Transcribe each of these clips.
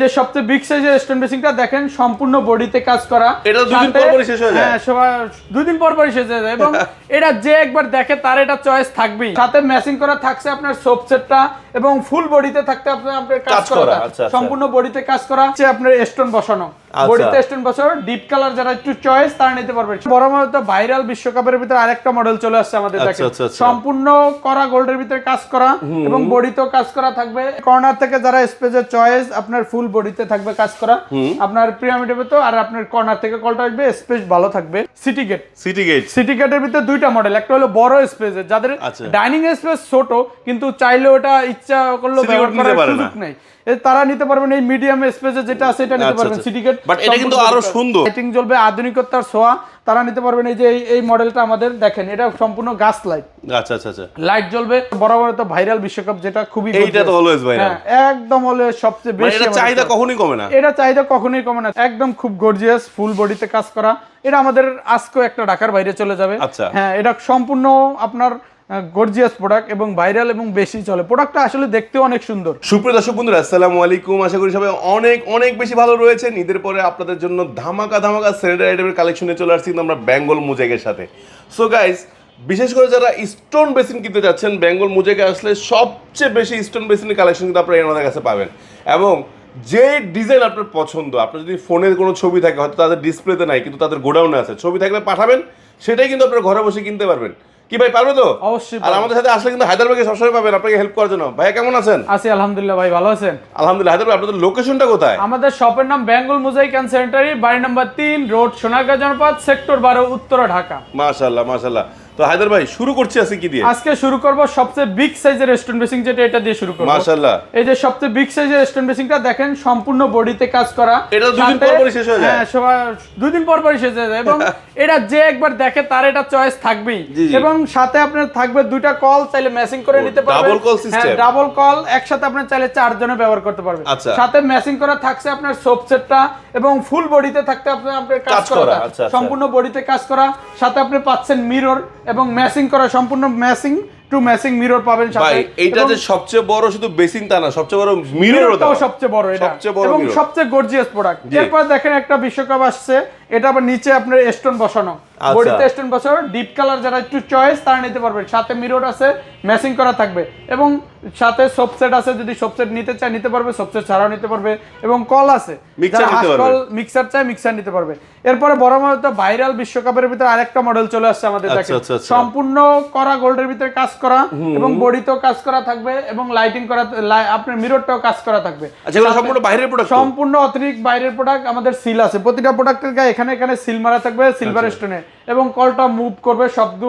যে সবচেয়ে বিগ সাইজের স্টোন বেসিংটা দেখেন সম্পূর্ণ বডিতে কাজ করা। এটা দুই দিন পর পরই শেষ হয়ে যায়। হ্যাঁ, সবাই দুই দিন পর পরই শেষ হয়ে যায় এবং এটা যে একবার দেখে তার এটা চয়েস থাকবেই। সাথে ম্যাচিং করা থাকছে আপনার সোপ সেটটা এবং ফুল বডিতে থাকতে আপনার কাজ করা। সম্পূর্ণ বডিতে কাজ করা আছে আপনার স্টোন বসানো। বডিতে স্টোন বসানো ডিপ কালার যারা একটু চয়েস তারা নিতে পারবে। বড় মতো ভাইরাল বিশ্বকাপের ভিতরে আরেকটা মডেল চলে আসছে আমাদের দেখেন। সম্পূর্ণ করা গোল্ডের ভিতরে কাজ করা এবং বডিতেও কাজ করা থাকবে। কর্নার থেকে যারা স্পেসের চয়েস আপনার ফুল বডিতে থাকবে কাজ করা। আপনার পিরামিডের ভিতর আর আপনার কর্নার থেকে কলটা আসবে, স্পেস ভালো থাকবে। সিটি গেটের ভিতরে দুইটা মডেল, একটা হলো বড় স্পেসের যাদের ডাইনিং স্পেস ছোট কিন্তু চাইলে ওটা ইচ্ছা করলে ব্যবহার করার সুযোগ নেই, তারা নিতে পারবেন। এই মিডিয়াম স্পেসে যেটা আছে এটা নিতে পারবেন। সিটি গেট বাট এটা কিন্তু আরো সুন্দর, লাইটিং জ্বলবে, আধুনিকতার ছোঁয়া, তারা নিতে পারবেন। এই যে এই মডেলটা আমাদের দেখেন, এটা সম্পূর্ণ গাছ লাইট। লাইট জ্বলবে, বরাবর তো ভাইরাল বিশ্বকাপ যেটা খুবই এইটা তো অলওয়েজ ভাইরাল। একদম অলওয়েজ সবচেয়ে বেশি। এটা চাহিদা কখনোই কমে না। এটা চাহিদা কখনোই কমে না, একদম খুব গর্জিয়াস ফুল বডিতে কাজ করা। এটা আমাদের আজকেও একটা ঢাকার বাইরে চলে যাবে। হ্যাঁ, এটা সম্পূর্ণ আপনার গর্জিয়াস প্রোডাক্ট এবং ভাইরাল এবং বেশি চলে। প্রোডাক্টটা আসলে দেখতে অনেক সুন্দর। সুপ্রিয় দর্শক বন্ধুরা, আসসালামু আলাইকুম। আশা করি সবাই অনেক অনেক বেশি ভালো রয়েছেন। ঈদের পরে আপনাদের জন্য ধামাকা স্যানিটারি আইটেমের কালেকশনে চলে আসছি আমরা বেঙ্গল মোজাইকের সাথে। সো গাইস, বিশেষ করে যারা স্টোন বেসিন কিনতে যাচ্ছেন, বেঙ্গল মোজাইকে আসলে সবচেয়ে বেশি স্টোন বেসিনের কালেকশন কিন্তু আপনারা আমাদের কাছে পাবেন। এবং যে ডিজাইন আপনার পছন্দ, আপনার যদি ফোনের কোনো ছবি থাকে, হয়তো তাদের ডিসপ্লেতে নাই কিন্তু তাদের গোডাউনে আছে, ছবি থাকলে পাঠাবেন, সেটাই কিন্তু আপনারা ঘরে বসে কিনতে পারবেন। কি ভাই, পারবে তো? অবশ্যই। আর আমাদের সাথে আসলে কিন্তু হায়দ্রাবাদে সবসময় পাবেন আপনাকে হেল্প করার জন্য। ভাই কেমন আছেন? আছি আলহামদুলিল্লাহ। ভাই ভালো আছেন? আলহামদুলিল্লাহ। হায়দ্রাবাদ আপনাদের লোকেশনটা কোথায়? আমাদের শপের নাম বেঙ্গল মোজাইক এন্ড স্যানিটারি, বাড়ি নাম্বার 3, রোড সোনারগাঁ জনপদ, সেক্টর 12, উত্তরা, ঢাকা। মাশাআল্লাহ মাশাআল্লাহ। তো হায়দার ভাই, শুরু করছি আজকে কি দিয়ে? আজকে শুরু করব সবচেয়ে বিগ সাইজের স্টোন বেসিং, যেটা এটা দিয়ে শুরু করব। মাশাআল্লাহ। এই যে সবচেয়ে বিগ সাইজের স্টোন বেসিংটা দেখেন সম্পূর্ণ বডিতে কাজ করা। এটা দুই দিন পর পরই শেষ হয়ে যায়। হ্যাঁ, সবাই দুই দিন পর পরই শেষ হয়ে যায় এবং এটা যে একবার দেখে তার এটা চয়েস থাকবেই। এবং সাথে আপনার থাকবে দুইটা কল, চাইলে ম্যাচিং করে নিতে পারবেন। Double call system. Double call একসাথে আপনি চাইলে 4 জনে ব্যবহার করতে পারবেন। সাথে ম্যাচিং করা থাকছে আপনার সোপ সেটটা এবং ফুল বডিতে থাকতে আপনার কাজ করা। সম্পূর্ণ বডিতে কাজ করা। সাথে আপনি পাচ্ছেন মিরর এবং ম্যাচিং করা, সম্পূর্ণ ম্যাচিং টু ম্যাচিং মিরর পাবেন সাথে। ভাই, এইটা যে সবচেয়ে বড় শুধু বেসিন তা না, সবচেয়ে বড় মিররটাও সবচেয়ে বড় এটা এবং সবচেয়ে গর্জিয়াস প্রোডাক্ট। এরপর দেখেন একটা বিশ্বকাপ আসছে, এটা আবার নিচে আপনার স্টোন বসানো, বডিতে স্টোন বসানো, ডিপ কালার যারা একটু চয়েস তারা নিতে পারবেন। সাথে মিরর আছে, ম্যাচিং করা থাকবে এবং সাথে সোপ সেট আছে, যদি সোপ সেট নিতে চায় নিতে পারবে, সোপ সেট ছাড়াও নিতে পারবে এবং কল আছে, মিক্সার চাই মিক্সার নিতে পারবে। এরপরে বড় মতো ভাইরাল বিশ্বকাপের ভিতরে আরেকটা মডেল চলে আসছে আমাদের দেখেন। সম্পূর্ণ করা গোল্ডের ভিতরে কাজ করা এবং বডিতেও কাজ করা থাকবে এবং লাইটিং করা, আপনার মিররটাও কাজ করা থাকবে। সম্পূর্ণ বাইরের প্রোডাক্ট, সম্পূর্ণ অথেন্টিক বাইরের প্রোডাক্ট। আমাদের সিল আছে প্রতিটা প্রোডাক্টের গায়ে, এখানে এখানে সিল মারা থাকবে সিলভার স্টোনে এবং কলটা মুভ করবে, শব্দ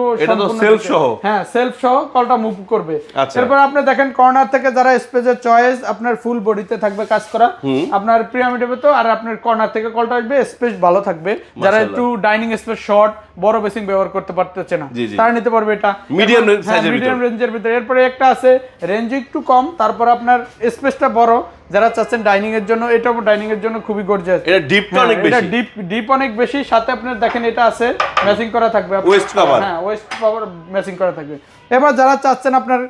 সেলফ সহ। হ্যাঁ, সেলফ সহ কলটা মুভ করবে। এরপর আপনি দেখেন কর্নার থেকে যারা স্পেসের চয়েস আপনার ফুল বডিতে থাকবে কাজ করা। আপনার পিরামিডের ভিতর আর আপনার কর্নার থেকে কলটা আসবে, স্পেস ভালো থাকবে। যারা একটু ডাইনিং স্পেস শর্ট, বড় বেসিং ব্যবহার করতে পারতেছে না, তারা নিতে পারবে এটা মিডিয়াম রেঞ্জের ভিতরে। এরপরে একটা আছে রেঞ্জ একটু কম, তারপর আপনার স্পেসটা বড়, যারা চাচ্ছেন ডাইনিং এর জন্য, এটাও ডাইনিং এর জন্য খুবই গর্জিয়াস। এটা ডিপটা অনেক বেশি, এটা ডিপ অনেক বেশি। সাথে আপনার দেখেন এটা আছে ম্যাচিং করা থাকবে, ওয়েস্ট কভার। হ্যাঁ, ওয়েস্ট কভার ম্যাচিং করা থাকবে। এবার যারা চাচ্ছেন আপনার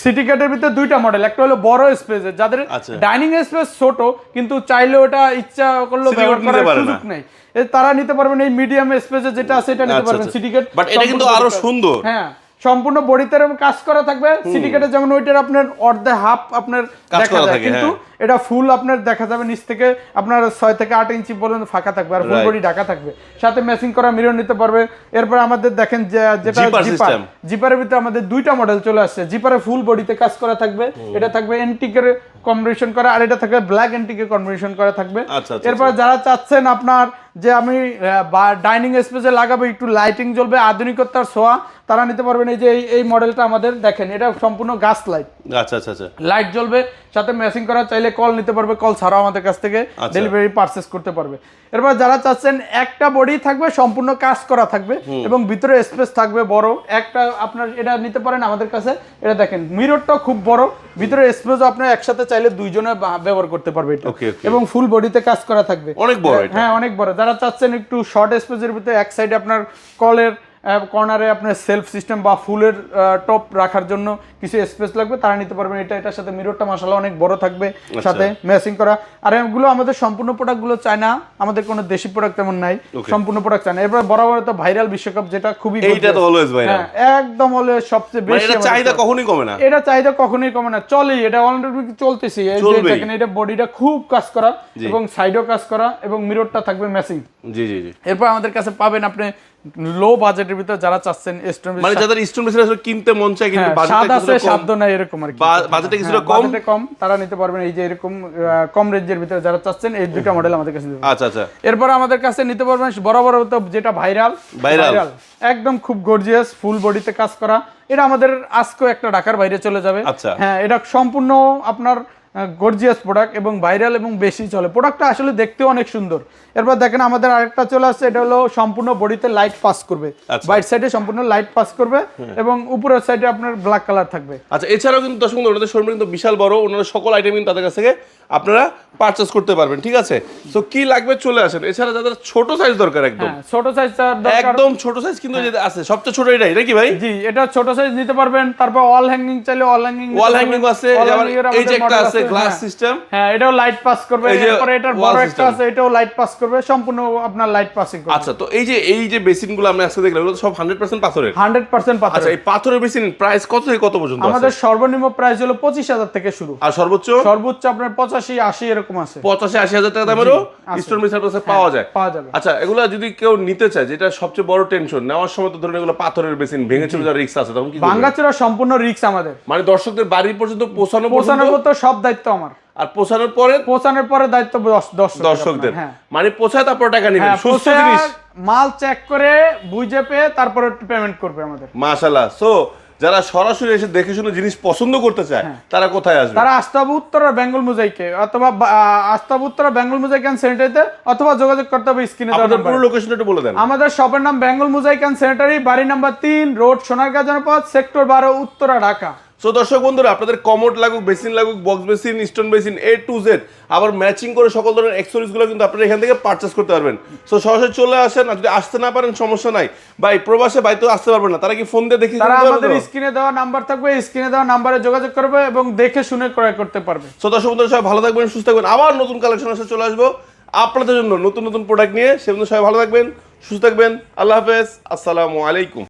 সিটি গেটের ভিতরে দুইটা মডেল, একটা হলো বড় স্পেসের যাদের ডাইনিং স্পেস ছোট কিন্তু চাইলে ওটা ইচ্ছা করলে ব্যবহার করার সুযোগ নেই, তারা নিতে পারবেন। এই মিডিয়াম স্পেসে যেটা আছে এটা নিতে পারবেন। সিটি গেট বাট এটা কিন্তু আরো সুন্দর। হ্যাঁ, সম্পূর্ণ বডিতে কাজ করা থাকবে। সিটি গেটে যেমন ওইটার আপনার অর্ধে হাফ আপনার দেখা যায়, কিন্তু এটা ফুল আপনার দেখা যাবে নিচ থেকে আপনার 6 থেকে 8 ইঞ্চি পর্যন্ত ফাঁকা থাকবে আর ফুল বডি ঢাকা থাকবে। সাথে ম্যাচিং করা মিরর নিতে পারবে। এরপর আমাদের দেখেন যেটা জিপারের ভিতরে আমাদের দুইটা মডেল চলে আসছে। জিপারে ফুল বডিতে কাজ করা থাকবে, এটা থাকবে এন্টিকের কম্বিনেশন করা, আর এটা থাকবে ব্ল্যাক এন্টিকের কম্বিনেশন করা থাকবে। এরপর যারা চাচ্ছেন আপনার যে আমি ডাইনিং স্পেসে লাগাবো, একটু লাইটিং জ্বলবে, আধুনিকতার ছোঁয়া, তারা নিতে পারবেন। এই যে এই মডেলটা আমাদের দেখেন, এটা সম্পূর্ণ গাছ লাইট। লাইট জ্বলবে, সাথে ম্যাচিং করা, চাইলে কল নিতে পারবে, কল ছাড়াও আমাদের কাছ থেকে ডেলিভারি পারচেজ করতে পারবে। এরপর যারা চাচ্ছেন একটা বডি থাকবে, সম্পূর্ণ কাজ করা থাকবে এবং ভিতরে স্পেস থাকবে বড় একটা, আপনার এটা নিতে পারেন আমাদের কাছে। এটা দেখেন মিররটাও খুব বড়, ভিতরে স্পেসও আপনার একসাথে চাইলে দুইজনে ব্যবহার করতে পারবে এটা এবং ফুল বডিতে কাজ করা থাকবে, অনেক বড়। হ্যাঁ, অনেক বড়। যারা চাচ্ছেন একটু শর্ট স্পেসের ভিতরে এক সাইডে আপনার কলের কর্নারে আপনার সেলফ সিস্টেম বা ফুলের টপ রাখার জন্য কিছু স্পেস লাগবে, তারা নিতে পারবেন। এটার সাথে মিররটা মাশাআল্লাহ অনেক বড় থাকবে, সাথে ম্যাচিং করা। আর এগুলো আমাদের সম্পূর্ণ প্রোডাক্টগুলো চায়না, আমাদের কোনো দেশি প্রোডাক্ট তেমন নাই, সম্পূর্ণ প্রোডাক্ট চায়না। এরপর বরাবর তো ভাইরাল বিশ্বকাপ, যেটা খুবই এইটা তো অলওয়েজ ভাইরাল, একদম অলওয়েজ সবচেয়ে বেশি। এটা চাহিদা কখনোই কমে না, এটা চাহিদা কখনোই কমে না, চলেই, এটা অলরেডি চলতেছে। এই যে দেখেন, এটা বডিটা খুব কাজ করা এবং সাইডও কাজ করা এবং মিররটা থাকবে ম্যাচিং। জি জি জি। এরপর আমাদের কাছে পাবেন আপনি লো বাজেটের ভিতর যারা চাচ্ছেন স্টোন, মানে যাদের স্টোন মেশিন আসলে কিনতে মন চায় কিন্তু বাজেটটা আছে সাধ্য নাই এরকম আর কি, বাজেটটা কিছুটা কম, তারা নিতে পারবেন। এই যে এরকম কম রেঞ্জের ভিতরে যারা চাচ্ছেন, এই দুটো মডেল আমাদের কাছে নিতে পারবেন। আচ্ছা আচ্ছা। এরপর আমাদের কাছে নিতে পারবেন বরাবর তো যেটা ভাইরাল একদম খুব গর্জিয়াস ফুল বডিতে কাজ করা। এটা আমাদের আজকেও একটা ঢাকার বাইরে চলে যাবে। হ্যাঁ, এটা সম্পূর্ণ আপনার গর্জিয়াস প্রোডাক্ট এবং ভাইরাল এবং বেশি চলে। প্রোডাক্টটা আসলে দেখতেও অনেক সুন্দর। এরপর দেখেন আমাদের আরেকটা চলে আসছে, এটা হলো সম্পূর্ণ বডিতে লাইট পাস করবে, বাইট সাইডে সম্পূর্ণ লাইট পাস করবে এবং উপরের সাইডে আপনার ব্ল্যাক কালার থাকবে। আচ্ছা, এছাড়াও কিন্তু দর্শক বন্ধু, ওনাদের শোরুম কিন্তু বিশাল বড়, ওনারা সকল আইটেম কিন্তু তাদের কাছ থেকে আপনারা পারচেজ করতে পারবেন, ঠিক আছে? সো কি লাগবে চলে আসেন। এছাড়া যাদের ছোট সাইজ দরকার, একদম ছোট সাইজ দরকার, একদম ছোট সাইজ কিন্তু আছে, সবচেয়ে ছোট এটাই নাকি ভাই? জি, এটা ছোট সাইজ নিতে পারবেন। তারপর অল হ্যাঙ্গিং চাইলে অল হ্যাঙ্গিং আছে, এই যে একটা আছে গ্লাস সিস্টেম, হ্যাঁ, এটাও লাইট পাস করবে। এরপরে এটার বড় একটা আছে, এটাও লাইট পাস করবে, সম্পূর্ণ আপনার লাইট পাসিং করবে। আচ্ছা, তো এই যে বেসিনগুলো আমরা আজকে দেখলাম, এগুলো সব 100% পাথরের? 100% পাথর। আচ্ছা, এই পাথরের বেসিন প্রাইস কত থেকে কত পর্যন্ত আছে? আমাদের সর্বনিম্ন প্রাইস হলো 25,000 থেকে শুরু, আর সর্বোচ্চ আপনার 85-80 এরকম আছে। 85-80 টাকা দামেরও স্টোন মেশিন পাওয়া যায়। যাবে। আচ্ছা, এগুলো যদি কেউ নিতে চায়, যেটা সবচেয়ে বড় টেনশন, নেওয়ার সময় তো ধরুন এগুলো পাথরের বেসিন ভেঙে চলে যাওয়ার রিস্ক আছে, তখন কি? ভাঙাচোরা সম্পূর্ণ রিস্ক আমাদের, মানে দর্শকদের বাড়ি পর্যন্ত পৌঁছানোর তো সব দায়িত্ব আমার, আর পৌঁছানোর পরে দায়িত্ব দর্শকদের। মানে পৌঁছায় তারপর টাকা নেবেন, সুস্থ জিনিস মাল চেক করে বুঝে পেয়ে তারপরে পেমেন্ট করবে আমাদের। মাশাআল্লাহ। সো যারা সরাসরি এসে দেখে শুনে জিনিস পছন্দ করতে চায়, তারা কোথায় আসবে? তারা আসতে হবে উত্তরা বেঙ্গল মোজাইকে, অথবা আসতে হবে উত্তরা বেঙ্গল মোজাইক এন্ড স্যানিটারিতে, অথবা যোগাযোগ করতে হবে স্ক্রিনে দেওয়া নাম্বারে। পুরো লোকেশনটা একটু বলে দেন। আমাদের শপের নাম বেঙ্গল মোজাইক এন্ড স্যানিটারি, বাড়ি নাম্বার 3, রোড সোনারগাঁ জনপদ, সেক্টর 12, উত্তরা, ঢাকা। সো দর্শক বন্ধুরা, আপনাদের কমোড লাগুক, বেসিন লাগুক, box basin, stone basin, A to Z, আবার ম্যাচিং করে সকল ধরনের অ্যাক্সেসরিজগুলো কিন্তু আপনারা এখান থেকে পারচেজ করতে পারবেন। সো সরাসরি চলে আসেন, আর যদি আসতে না পারেন সমস্যা নাই, ভাই প্রবাসে ভাই তো আসতে পারবেন না, তারা কি ফোন দিয়ে দেখে? তারা আমাদের স্ক্রিনে দেওয়া নাম্বার থাকবে, স্ক্রিনে দেওয়া নাম্বারে যোগাযোগ করবে এবং দেখে শুনে ক্রয় করতে পারবে। সো দর্শক বন্ধুরা, সবাই ভালো থাকবেন, সুস্থ থাকবেন। আবার নতুন কালেকশন আসে চলে আসবো আপনাদের জন্য নতুন নতুন প্রোডাক্ট নিয়ে। সে জন্য সবাই ভালো থাকবেন, সুস্থ থাকবেন। আল্লাহ হাফেজ, আসসালামু আলাইকুম।